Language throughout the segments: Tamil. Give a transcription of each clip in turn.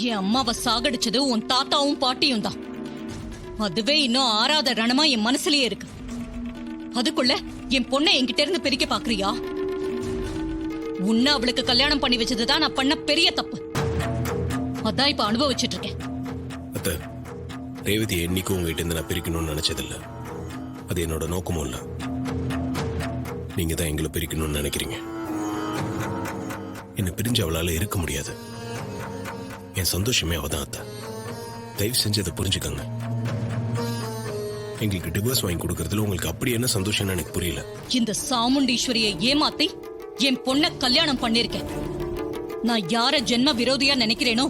என் அம்மாவை சாகடிச்சது உன் தாத்தாவும் பாட்டியும் தான். அதுவே இன்னும் ஆறாத ரணமா என் மனசுலயே இருக்கு. அதுக்குள்ள என் பொண்ணை என்கிட்ட இருந்து பிரிக்க பாக்குறியா? உன்னை அவளுக்கு கல்யாணம் பண்ணி வச்சதுதான் நான் பண்ண பெரிய தப்பு. அதான் இப்ப அனுபவிச்சுட்டு இருக்கேன். அத்த, ரேவதி என்னைக்கும் உங்ககிட்ட இருந்து நான் பிரிக்கணும்னு நினைச்சதில்ல. அது என்னோட நோக்கமும் இல்ல. நீங்க தான் எங்களை பிரிக்கணும்னு நினைக்கிறீங்க. என்ன பிரிஞ்சு அவளால இருக்க முடியாது. என் சந்தோஷமே அவதான். அத்த, தயவு செஞ்சு அதை புரிஞ்சுக்கங்க. எங்களுக்கு டிவோர்ஸ் வாங்கி கொடுக்கறதுல உங்களுக்கு அப்படி என்ன சந்தோஷம்னு எனக்கு புரியல. இந்த சாமுண்டீஸ்வரியை ஏமாத்தி என் பொண்ண கல்யாணம் பண்ணிருக்கேன். நான் யார ஜென்ம விரோதியா நினைக்கிறேனோ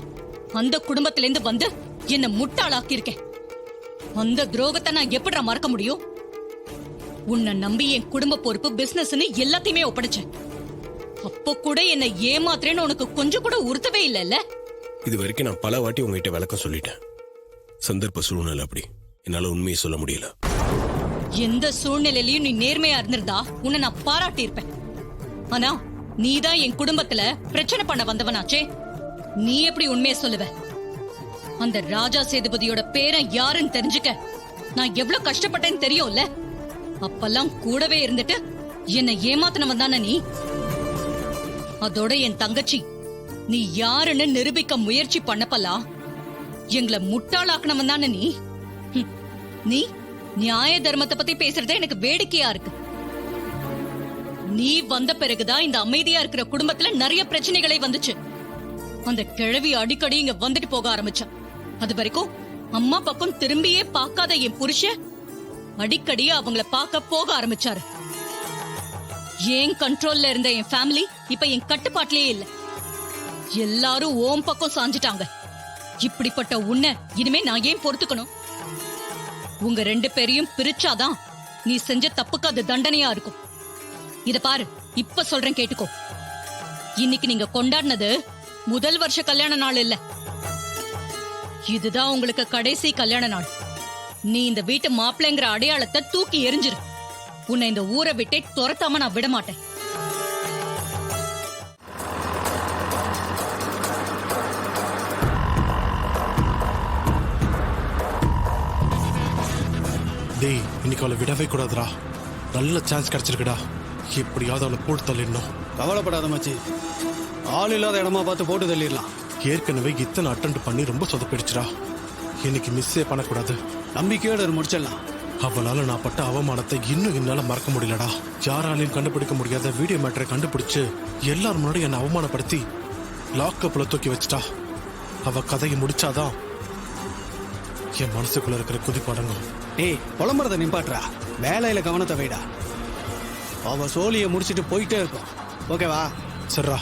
அந்த குடும்பத்திலிருந்து வந்து என்ன முட்டாளாக்கி இருக்கேன். அந்த துரோகத்தை நான் எப்படிடா மறக்க முடியும்? உன்னை நம்பி என் குடும்ப பொறுப்பு, பிசினஸ்னு எல்லாத்தையுமே ஒப்படைச்சேன். அப்போ கூட என்ன ஏமாத்துறேன்னு உனக்கு கொஞ்சம் கூட உறுத்தவே இல்லைல்ல? இது வரைக்கும் நான் பல வாட்டி உங்ககிட்ட விளக்கம் சொல்லிட்டேன். சந்தர்ப்ப சூழ்நிலை அப்படி என்னால உண்மையை சொல்ல முடியல. எந்த சூழ்நிலையிலயும் நீ நேர்மையா இருந்திருந்தா உன்னை நான் பாராட்டி இருப்பேன். ஆனா நீதான் என் குடும்பத்துல பிரச்சனை பண்ண வந்தவனாச்சே. நீ எப்படி உண்மையை சொல்லுவ? அந்த ராஜா சேதுபதியோட பேரன் யாருன்னு தெரிஞ்சுக்க நான் எவ்வளவு கஷ்டப்பட்டேன்னு தெரியும்ல? அப்பெல்லாம் கூடவே இருந்துட்டு என்னை ஏமாத்தினவன் தானே நீ. அதோட என் தங்கச்சி நீ யாருன்னு நிரூபிக்க முயற்சி பண்ணப்பலாம் எங்களை முட்டாளாக்குனவன் தானே நீ. நீ நியாய தர்மத்தை பத்தி பேசுறதே எனக்கு வேடிக்கையா இருக்கு. நீ வந்த பிறகுதான் இந்த அமைதியா இருக்கிற குடும்பத்துல நிறைய பிரச்சனைகளே வந்துச்சு. அந்த கிழவி அடிக்கடி இங்க வந்துட்டு போக ஆரம்பிச்சா. அது வரைக்கும் அம்மா பக்கம் திரும்பியே பார்க்காத என் புருஷன் அடிக்கடி அவங்கள பார்க்க போக ஆரம்பிச்சாரு. ஏன் கண்ட்ரோல்ல இருந்த என் ஃபேமிலி இப்ப என் கட்டுப்பாட்டிலேயே இல்ல. எல்லாரும் ஓம் பக்கம் சாஞ்சிட்டாங்க. இப்படிப்பட்ட உன்னை இனிமே நான் ஏன் பொறுத்துக்கணும்? உங்க ரெண்டு பேரையும் பிரிச்சாதான் நீ செஞ்ச தப்புக்கு அது தண்டனையா இருக்கும். இத பாரு, இப்ப சொல்றேன் கேட்டுக்கோ. இன்னைக்கு நீங்க கொண்டாடினது முதல் வருஷ கல்யாண நாள் இல்ல. இதுதான் உங்களுக்கு கடைசி கல்யாண நாள். நீ இந்த வீட்டு மாப்பிள்ளைங்கிற அடையாளத்தை தூக்கி எரிஞ்சிரு. உன்னை இந்த ஊரை விட்டே துரத்தாம நான் விட மாட்டேன். டேய், இன்னைக்கு அவளை விடவே கூடாதுடா. நல்ல சான்ஸ் கிடைச்சிருக்குடா. எப்படியாவது அவளை போட்டு தள்ளிடணும். கவலைப்படாத மச்சி, ஆள் இல்லாத இடமா பார்த்து போட்டு தள்ளிடலாம். ஏற்கனவே இத்தனை அட்டெண்ட் பண்ணி ரொம்ப சொதப்பிடுச்சுடா. இன்னைக்கு மிஸ்ஸே பண்ணக்கூடாது. நம்பிக்கையோட முடிச்சிடலாம். அவளால நான் பட்ட அவமானத்தை இன்னும் என்னால மறக்க முடியலடா. யாராலையும் கண்டுபிடிக்க முடியாத வீடியோ மேட்டரை கண்டுபிடிச்சு எல்லாரும் முன்னாடி என்னை அவமானப்படுத்தி லாக்கப்ல தூக்கி வச்சுட்டா. அவ கதையை முடிச்சாதான் என் மனசுக்குள்ள இருக்கிற குதிப்படங்கும். டேய், புலம்புறத நிப்பாட்டுறா. வேலையில கவனத்தை வைடா. அவ சோழியை முடிச்சிட்டு போயிட்டே இருக்கும். ஓகேவா? சரிடா.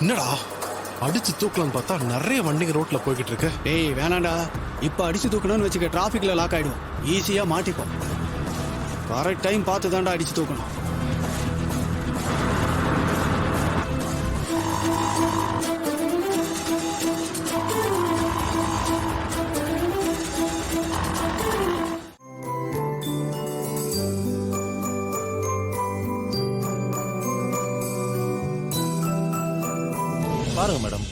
என்னடா அடிச்சு தூக்கலான்னு பார்த்தா நிறைய வண்டிங்க ரோட்ல போய்கிட்டு இருக்கு. டேய் வேணாண்டா, இப்ப அடிச்சு தூக்கணும்னு வச்சுக்க டிராபிக்ல லாக் ஆயிடும். ஈஸியா மாட்டிப்போம். கரெக்ட் டைம் பார்த்து தாண்டா அடிச்சு தூக்கணும். பாருங்க மேடம்.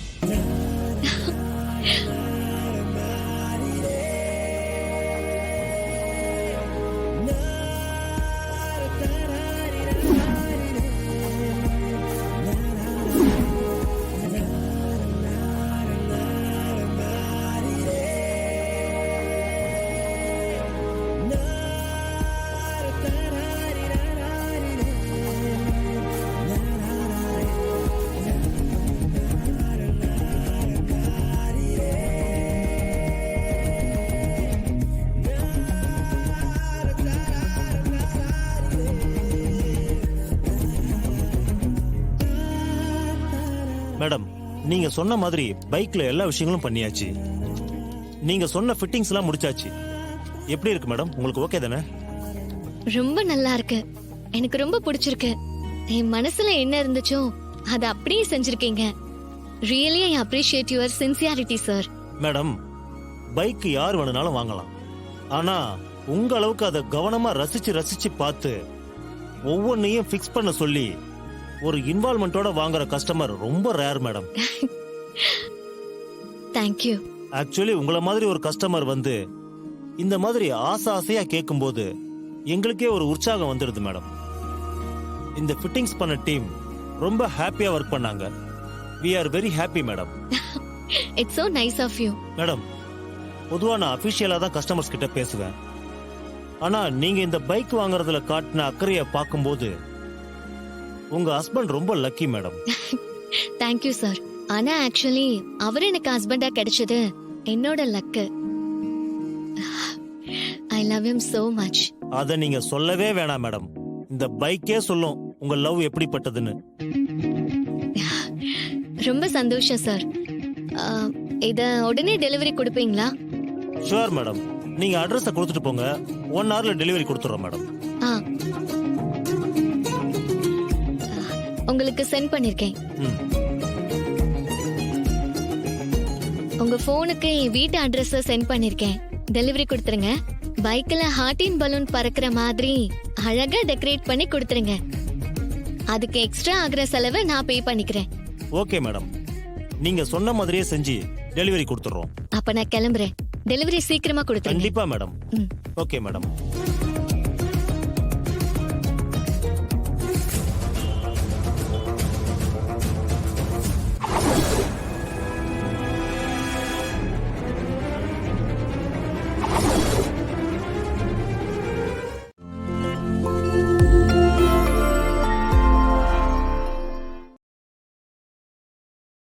மேடம், நீங்க சொன்ன மாதிரி பைக்ல எல்லா விஷயங்களும் பண்ணியாச்சு. நீங்க சொன்ன ஃபிட்டிங்ஸ் எல்லாம் முடிச்சாச்சு. எப்படி இருக்கு மேடம்? உங்களுக்கு ஓகே தானே? ரொம்ப நல்லா இருக்கு. எனக்கு ரொம்ப பிடிச்சிருக்கு. என் மனசுல என்ன இருந்துச்சோ அதை அப்படியே செஞ்சிருக்கீங்க. Really I appreciate your sincerity sir. Madam, bike யார் வேணும்னாலும் வாங்கலாம். ஆனா உங்க அளவுக்கு அதை கவனமா ரசிச்சு ரசிச்சு பார்த்து ஒவ்வொன்னையும் ஃபிக்ஸ் பண்ண சொல்லி ஒரு இன்வால்மெண்டோட வாங்குற கஸ்டமர் ரொம்ப ரேர் மேடம். தேங்க்யூ. ஆக்சுவலி உங்கள மாதிரி ஒரு கஸ்டமர் வந்து இந்த மாதிரி ஆசை ஆசையா கேட்கும்போது எங்களுக்கே ஒரு உற்சாகம் வந்துடுது மேடம். இந்த ஃபிட்டிங்ஸ் பண்ண டீம் ரொம்ப ஹாப்பியா ஒர்க் பண்ணாங்க. we are very happy madam. It's so nice of you. Madam, பொதுவா நான் அபிஷியலா தான் கஸ்டமர்ஸ் கிட்ட பேசுவேன். ஆனா நீங்க இந்த பைக் வாங்குறதுல காட்டின அக்கறைய பார்க்கும்போது உங்க ஹஸ்பண்ட் ரொம்ப லக்கி மேடம். Thank you sir. ஆனா ஆக்சுவலி அவர் எனக்கு ஹஸ்பண்டா கிடைச்சது என்னோட luck. I love him so much. அத நீங்க சொல்லவே வேணாம் மேடம். இந்த பைக்கே சொல்லும் உங்க லவ் எப்படிப்பட்டதுன்னு. ரொம்ப சந்தோஷம் சார். இத உடனே டெலிவரி கொடுப்பீங்களா? Sure madam. நீங்க அட்ரஸ கொடுத்துட்டு போங்க. 1 hourல டெலிவரி கொடுத்துறோம் மேடம். ஆ. உங்களுக்கு சென்ட் பண்ணிருக்கேன். ம். உங்க போனுக்கு என் வீட்டு அட்ரஸ் சென்ட் பண்ணிருக்கேன். டெலிவரி கொடுத்துருங்க. பைக்ல ஹார்டின் பலூன் பறக்கிற மாதிரி அழகா டெக்கரேட் பண்ணி கொடுத்துருங்க. அதுக்கு எக்ஸ்ட்ரா ஆகுற செலவை நான் பே பண்ணிக்கிறேன். Okay madam. நீங்க சொன்ன மாதிரியே செஞ்சு டெலிவரி கொடுத்துறோம். அப்ப நான் கிளம்புறேன். டெலிவரி சீக்கிரமா கொடுத்துருங்க. கண்டிப்பா மேடம். ம். Okay madam.